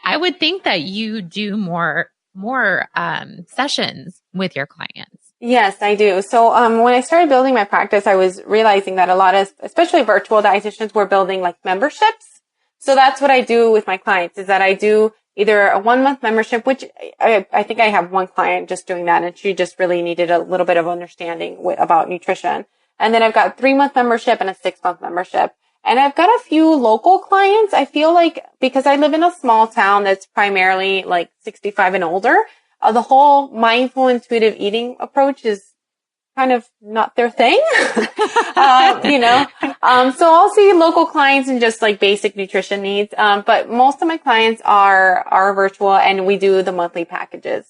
I would think that you do more sessions with your clients. Yes, I do. So when I started building my practice, I was realizing that a lot of, especially virtual dietitians, were building like memberships. So that's what I do with my clients, is that I do either a 1-month membership, which I think I have one client just doing that, and she just really needed a little bit of understanding about nutrition. And then I've got a 3-month membership and a 6-month membership. And I've got a few local clients. I feel like because I live in a small town that's primarily like 65 and older, the whole mindful intuitive eating approach is kind of not their thing. So I'll see local clients and just like basic nutrition needs. But most of my clients are virtual, and we do the monthly packages.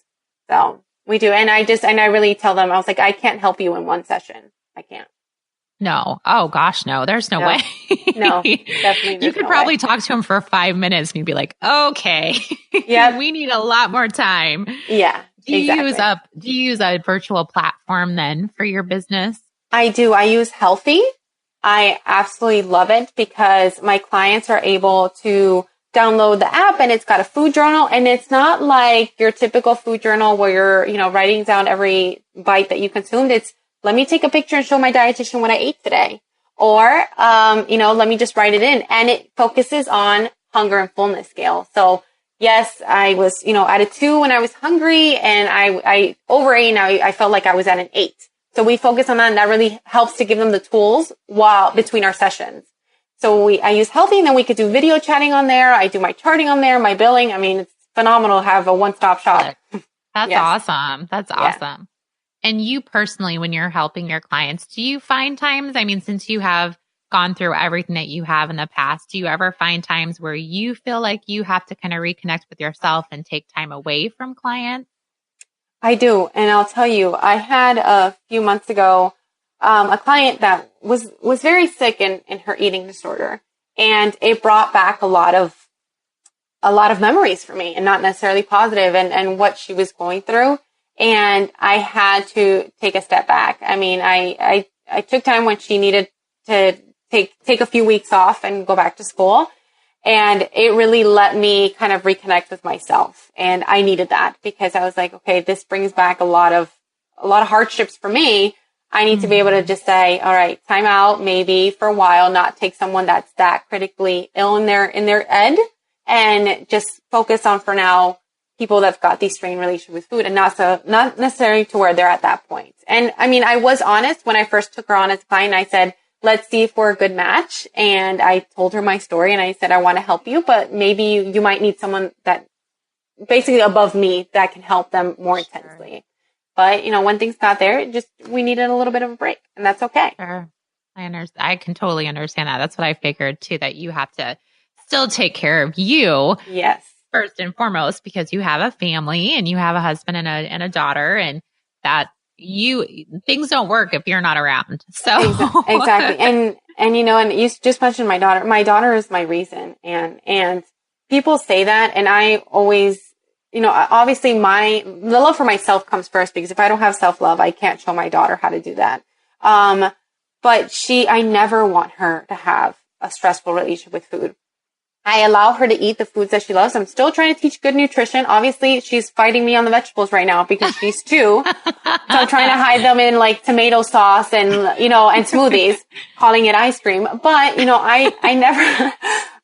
So we do. And I really tell them, I was like, I can't help you in one session. I can't. No. Oh gosh, no. There's no No. way. No, definitely. You could probably talk to him for 5 minutes and you'd be like, okay, yeah, we need a lot more time. Yeah, exactly. Do you use a virtual platform then for your business? I do. I use Healthy. I absolutely love it because my clients are able to download the app and it's got a food journal, and it's not like your typical food journal where you're, writing down every bite that you consumed. It's, let me take a picture and show my dietitian what I ate today. Or, let me just write it in, and it focuses on hunger and fullness scale. So yes, I was, at a 2 when I was hungry, and I overate, and I felt like I was at an 8. So we focus on that, and that really helps to give them the tools between our sessions. So I use Healthy, and then we could do video chatting on there. I do my charting on there, my billing. I mean, it's phenomenal to have a one-stop shop. That's Yes. awesome. That's awesome. And you personally, when you're helping your clients, do you find times, I mean, since you have gone through everything that you have in the past, do you ever find times where you feel like you have to kind of reconnect with yourself and take time away from clients? I do. And I'll tell you, I had a few months ago, a client that was very sick in her eating disorder. And it brought back a lot of memories for me, and not necessarily positive, and what she was going through. And I had to take a step back. I mean, I took time when she needed to take a few weeks off and go back to school. And it really let me kind of reconnect with myself. And I needed that because I was like, okay, this brings back a lot of hardships for me. I need to be able to just say, all right, time out, maybe for a while, not take someone that's that critically ill in their ed, and just focus on, for now, people that've got these strained relations with food, and not necessarily to where they're at that point. And I mean, I was honest when I first took her on as a client. I said, let's see if we're a good match. And I told her my story, and I said, I want to help you, but maybe you might need someone that basically above me that can help them more intensely. But, when things got there, we needed a little bit of a break, and that's okay. Sure. I can totally understand that. That's what I figured too, that you have to still take care of you. Yes. First and foremost, because you have a family and you have a husband and a daughter, and that things don't work if you're not around. So exactly. And you just mentioned my daughter. My daughter is my reason. And people say that. And I always, obviously the love for myself comes first, because if I don't have self-love, I can't show my daughter how to do that. But I never want her to have a stressful relationship with food. I allow her to eat the foods that she loves. I'm still trying to teach good nutrition. Obviously, she's fighting me on the vegetables right now because she's 2. So I'm trying to hide them in like tomato sauce and, and smoothies, calling it ice cream. But,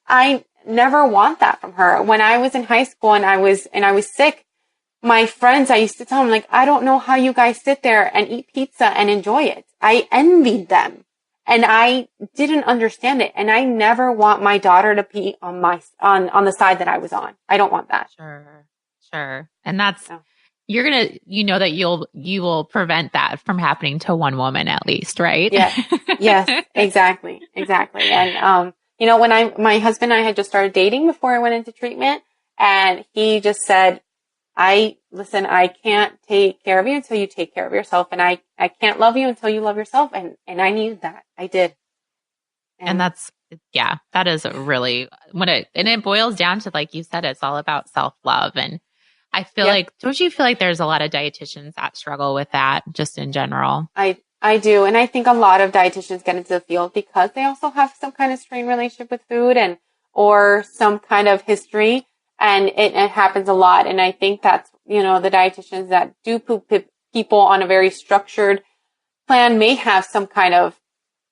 I never want that from her. When I was in high school and I was sick, my friends, I used to tell them, like, I don't know how you guys sit there and eat pizza and enjoy it. I envied them. And I didn't understand it. And I never want my daughter to be on the side that I was on. I don't want that. Sure. And that's, you're going to, that you will prevent that from happening to one woman at least, right? Yes, exactly. And, when my husband and I had just started dating before I went into treatment, and he just said, listen, I can't take care of you until you take care of yourself. And I can't love you until you love yourself. And I needed that. I did. And that's, that is really and it boils down to, like you said, it's all about self-love. And I feel like, don't you feel like there's a lot of dietitians that struggle with that just in general? I do. And I think a lot of dietitians get into the field because they also have some kind of strained relationship with food or some kind of history. And it happens a lot. And I think that's, the dietitians that do put people on a very structured plan may have some kind of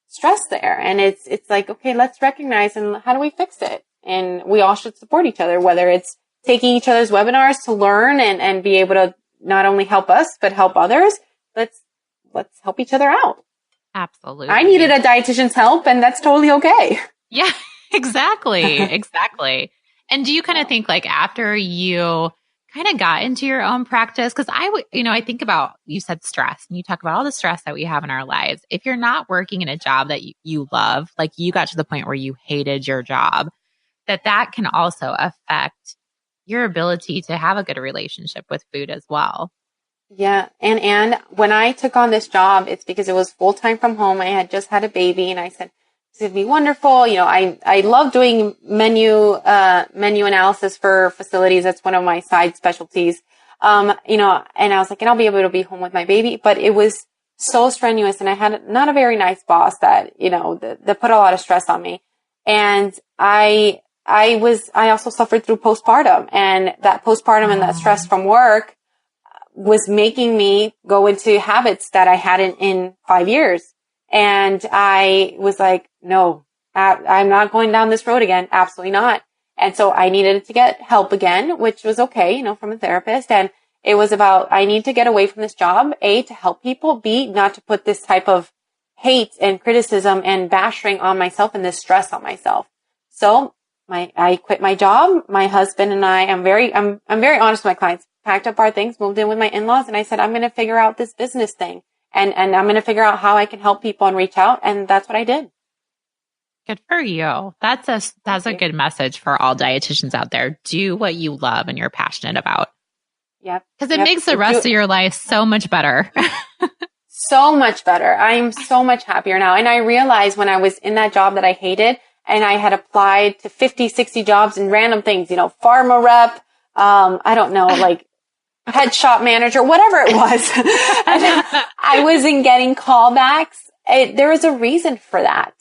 stress there. And it's like, okay, let's recognize, and how do we fix it? And we all should support each other, whether it's taking each other's webinars to learn and be able to not only help us, but help others. Let's help each other out. Absolutely. I needed a dietitian's help, and that's totally okay. Yeah, exactly. And do you kind of think, like, after you kind of got into your own practice, because I think about, you said stress, and you talk about all the stress that we have in our lives. If you're not working in a job that you love, like you got to the point where you hated your job, that can also affect your ability to have a good relationship with food as well. Yeah. And when I took on this job, it's because it was full time from home. I had just had a baby and I said, this would be wonderful. You know, I love doing menu analysis for facilities. That's one of my side specialties. You know, and I was like, and I'll be able to be home with my baby, but it was so strenuous and I had not a very nice boss that, you know, that put a lot of stress on me. And I also suffered through postpartum, and that postpartum and that stress from work was making me go into habits that I hadn't in 5 years. And I was like, no, I'm not going down this road again. Absolutely not. And so I needed to get help again, which was okay, you know, from a therapist. And it was about, I need to get away from this job, A, to help people, B, not to put this type of hate and criticism and bashing on myself and this stress on myself. So I quit my job. My husband and I'm very honest with my clients, packed up our things, moved in with my in-laws. And I said, I'm going to figure out this business thing and I'm going to figure out how I can help people and reach out. And that's what I did. Good for you. That's a good message for all dietitians out there. Do what you love and you're passionate about. Yep. Because it makes the rest of your life so much better. So much better. I'm so much happier now. And I realized when I was in that job that I hated and I had applied to 50, 60 jobs and random things, you know, pharma rep, I don't know, like head shop manager, whatever it was. And I wasn't getting callbacks. There was a reason for that.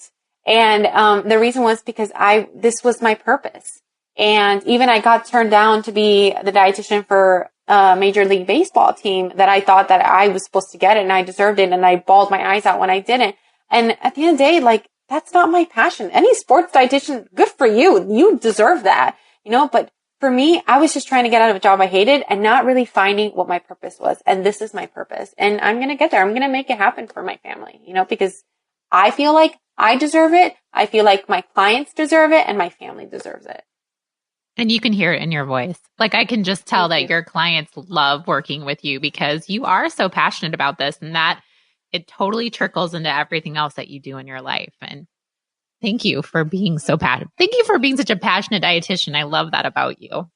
And the reason was because this was my purpose. And even I got turned down to be the dietitian for a Major League Baseball team that I thought that I was supposed to get it and I deserved it. And I bawled my eyes out when I didn't. And at the end of the day, like, that's not my passion. Any sports dietitian, good for you. You deserve that, you know, but for me, I was just trying to get out of a job I hated and not really finding what my purpose was. And this is my purpose. And I'm going to get there. I'm going to make it happen for my family, you know, because I feel like I deserve it. I feel like my clients deserve it and my family deserves it. And you can hear it in your voice. Like I can just tell that your clients love working with you because you are so passionate about this and that it totally trickles into everything else that you do in your life. And thank you for being so passionate. Thank you for being such a passionate dietitian. I love that about you.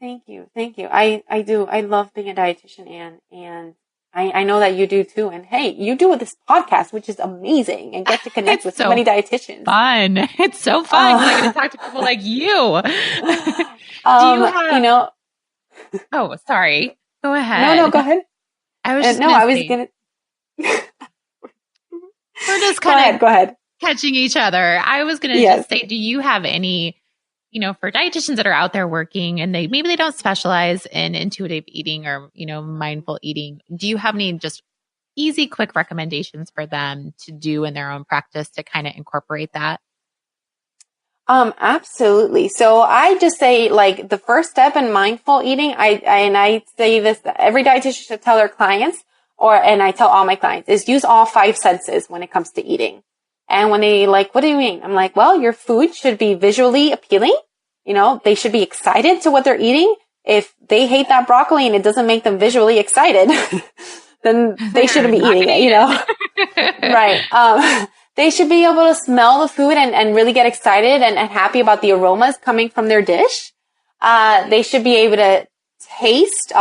Thank you. Thank you. I do. I love being a dietitian, Anne, and I know that you do too. And hey, you do with this podcast, which is amazing, and get to connect with so many dietitians. Fun. It's so fun. I get to talk to people like you. Do you have, you know, oh, sorry. Go ahead. No, go ahead. I was just we're just kind of go ahead. Catching each other. I was going to just say, do you have any, you know, for dietitians that are out there working and maybe they don't specialize in intuitive eating or, you know, mindful eating. Do you have any just easy, quick recommendations for them to do in their own practice to kind of incorporate that? Absolutely. So I just say like the first step in mindful eating, I say this, every dietitian should tell their clients and I tell all my clients is use all 5 senses when it comes to eating. And when they like, what do you mean? I'm like, well, your food should be visually appealing. You know, they should be excited to what they're eating. If they hate that broccoli and it doesn't make them visually excited, then they shouldn't be eating it, you know? Right. They should be able to smell the food and really get excited and happy about the aromas coming from their dish. They should be able to taste,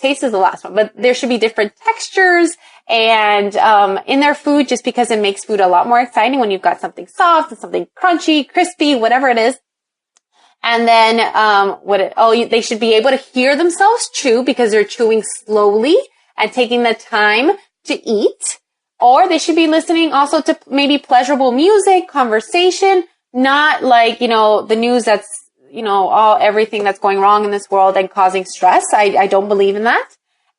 taste is the last one, but there should be different textures and in their food just because it makes food a lot more exciting when you've got something soft and something crunchy, crispy, whatever it is. And then they should be able to hear themselves chew because they're chewing slowly and taking the time to eat. Or they should be listening also to maybe pleasurable music, conversation, not like, you know, the news that's, you know, everything that's going wrong in this world and causing stress. I don't believe in that.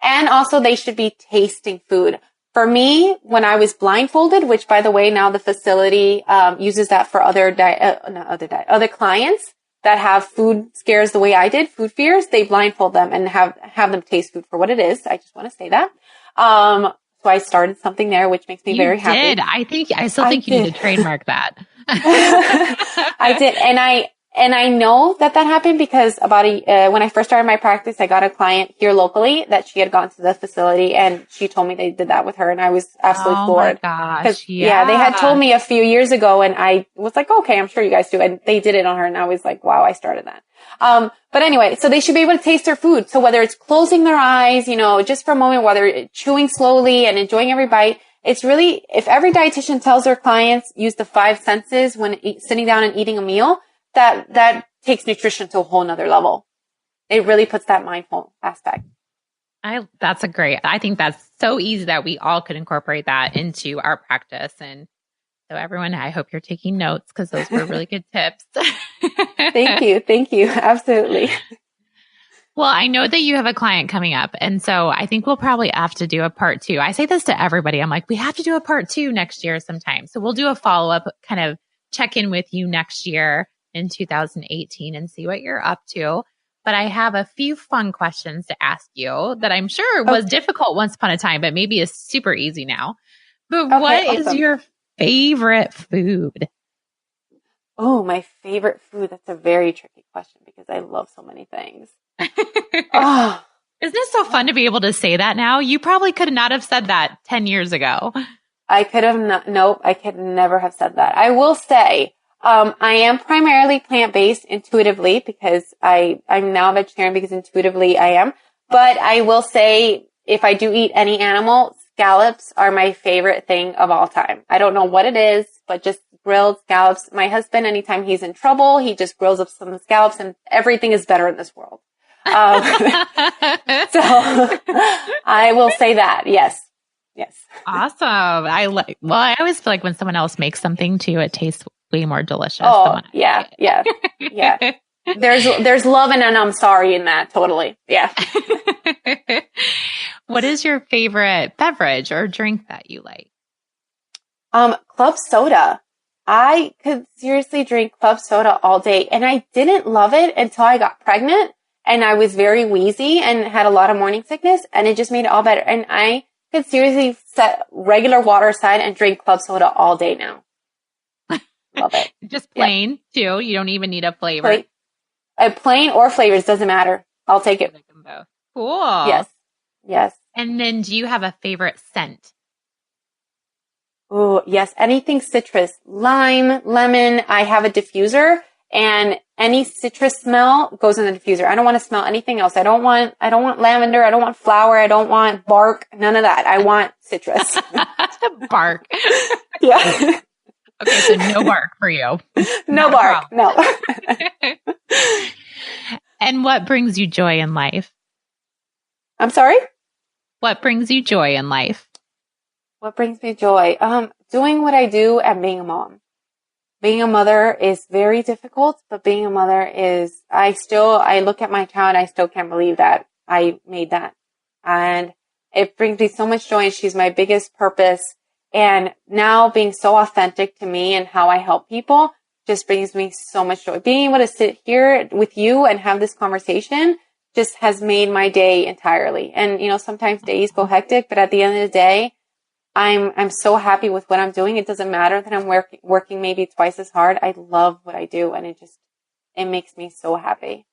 And also they should be tasting food. For me, when I was blindfolded, which by the way, now the facility, uses that for other clients that have food scares the way I did, food fears, they blindfold them and have them taste food for what it is. I just want to say that. So I started something there, which makes me very happy. I still think you need to trademark that. I did. And I know that happened because when I first started my practice, I got a client here locally that she had gone to the facility and she told me they did that with her. And I was absolutely floored. Oh my gosh. Yeah, they had told me a few years ago and I was like, okay, I'm sure you guys do. And they did it on her. And I was like, wow, I started that. But anyway, so they should be able to taste their food. So whether it's closing their eyes, just for a moment, whether chewing slowly and enjoying every bite, it's really, if every dietitian tells their clients use the 5 senses when sitting down and eating a meal, that takes nutrition to a whole nother level. It really puts that mindful aspect. I think that's so easy that we all could incorporate that into our practice. And so everyone, I hope you're taking notes because those were really good tips. Thank you. Absolutely. Well, I know that you have a client coming up. And so I think we'll probably have to do a part 2. I say this to everybody. I'm like, we have to do a part 2 next year sometime. So we'll do a follow-up kind of check in with you next year in 2018 and see what you're up to. But I have a few fun questions to ask you that I'm sure was difficult once upon a time, but maybe is super easy now. But what is your favorite food? Oh, my favorite food. That's a very tricky question because I love so many things. Oh. Isn't it so fun to be able to say that now? You probably could not have said that 10 years ago. I could have not. Nope. I could never have said that. I will say, I am primarily plant-based intuitively because I'm now a vegetarian because intuitively I am. But I will say if I do eat any animal, scallops are my favorite thing of all time. I don't know what it is, but just grilled scallops. My husband, anytime he's in trouble, he just grills up some scallops and everything is better in this world. So I will say that. Yes. Awesome. I always feel like when someone else makes something too, it tastes way more delicious. Oh, yeah. There's love and I'm sorry in that. Totally. Yeah. What is your favorite beverage or drink that you like? Club soda. I could seriously drink club soda all day and I didn't love it until I got pregnant and I was very wheezy and had a lot of morning sickness and it just made it all better. And I could seriously set regular water aside and drink club soda all day now. Love it. Just plain too. You don't even need a flavor. Plain or flavors, doesn't matter. I'll take it. Both. Cool. Yes. And then do you have a favorite scent? Oh, yes. Anything citrus, lime, lemon. I have a diffuser and any citrus smell goes in the diffuser. I don't want to smell anything else. I don't want lavender. I don't want flower. I don't want bark. None of that. I want citrus. Bark. Yeah. Okay. So no bark for you. No bark. No. And what brings you joy in life? I'm sorry? What brings you joy in life? What brings me joy? Doing what I do and being a mom. Being a mother is very difficult, but being a mother is, I look at my child, I still can't believe that I made that. And it brings me so much joy and she's my biggest purpose. And now being so authentic to me and how I help people just brings me so much joy. Being able to sit here with you and have this conversation just has made my day entirely. And, sometimes days go hectic, but at the end of the day, I'm so happy with what I'm doing. It doesn't matter that I'm working maybe twice as hard. I love what I do and it makes me so happy.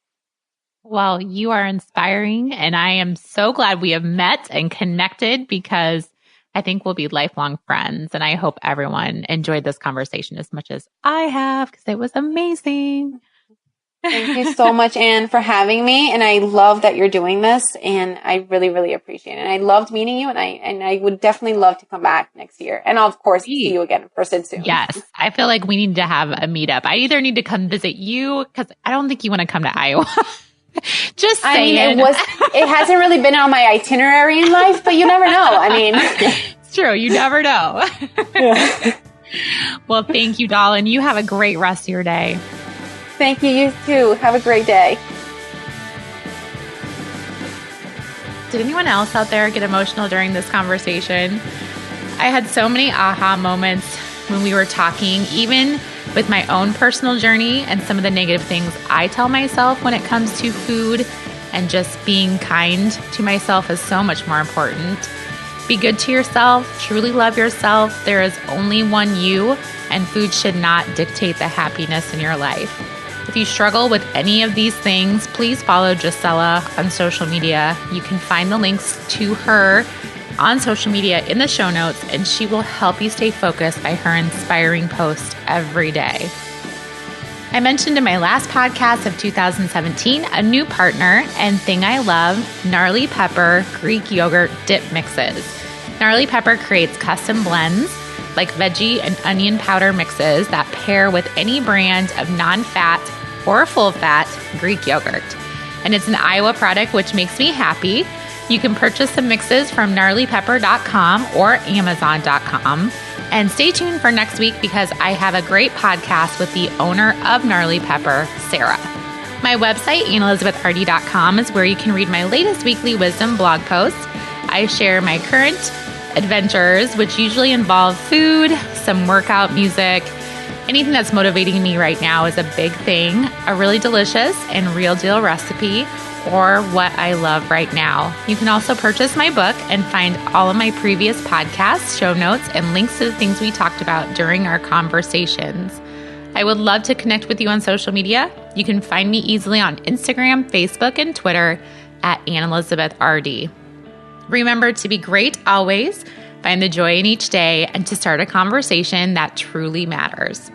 Well, you are inspiring and I am so glad we have met and connected because I think we'll be lifelong friends. And I hope everyone enjoyed this conversation as much as I have because it was amazing. Thank you so much, Anne, for having me. And I love that you're doing this. And I really, really appreciate it. And I loved meeting you. And I would definitely love to come back next year. And I'll, of course, see you again in person soon. Yes. I feel like we need to have a meetup. I either need to come visit you because I don't think you want to come to Iowa. Just saying. I mean, it hasn't really been on my itinerary in life, but you never know. I mean, it's true. You never know. Yeah. Well, thank you, doll. And you have a great rest of your day. Thank you. You too. Have a great day. Did anyone else out there get emotional during this conversation? I had so many aha moments when we were talking, even with my own personal journey and some of the negative things I tell myself when it comes to food, and just being kind to myself is so much more important. Be good to yourself, truly love yourself. There is only one you, and food should not dictate the happiness in your life. If you struggle with any of these things, please follow Gisela on social media. You can find the links to her on social media in the show notes, and she will help you stay focused by her inspiring posts every day. I mentioned in my last podcast of 2017 a new partner and thing I love, Gnarly Pepper Greek yogurt dip mixes. Gnarly Pepper creates custom blends like veggie and onion powder mixes that pair with any brand of non-fat or full-fat Greek yogurt. And it's an Iowa product, which makes me happy. You can purchase the mixes from gnarlypepper.com or amazon.com. And stay tuned for next week because I have a great podcast with the owner of Gnarly Pepper, Sarah. My website, AnnElizabethRD.com, is where you can read my latest weekly wisdom blog posts. I share my current adventures, which usually involve food, some workout music. Anything that's motivating me right now is a big thing, a really delicious and real deal recipe, or what I love right now. You can also purchase my book and find all of my previous podcasts, show notes, and links to the things we talked about during our conversations. I would love to connect with you on social media. You can find me easily on Instagram, Facebook, and Twitter at AnnElizabethRD. Remember to be great always, find the joy in each day, and to start a conversation that truly matters.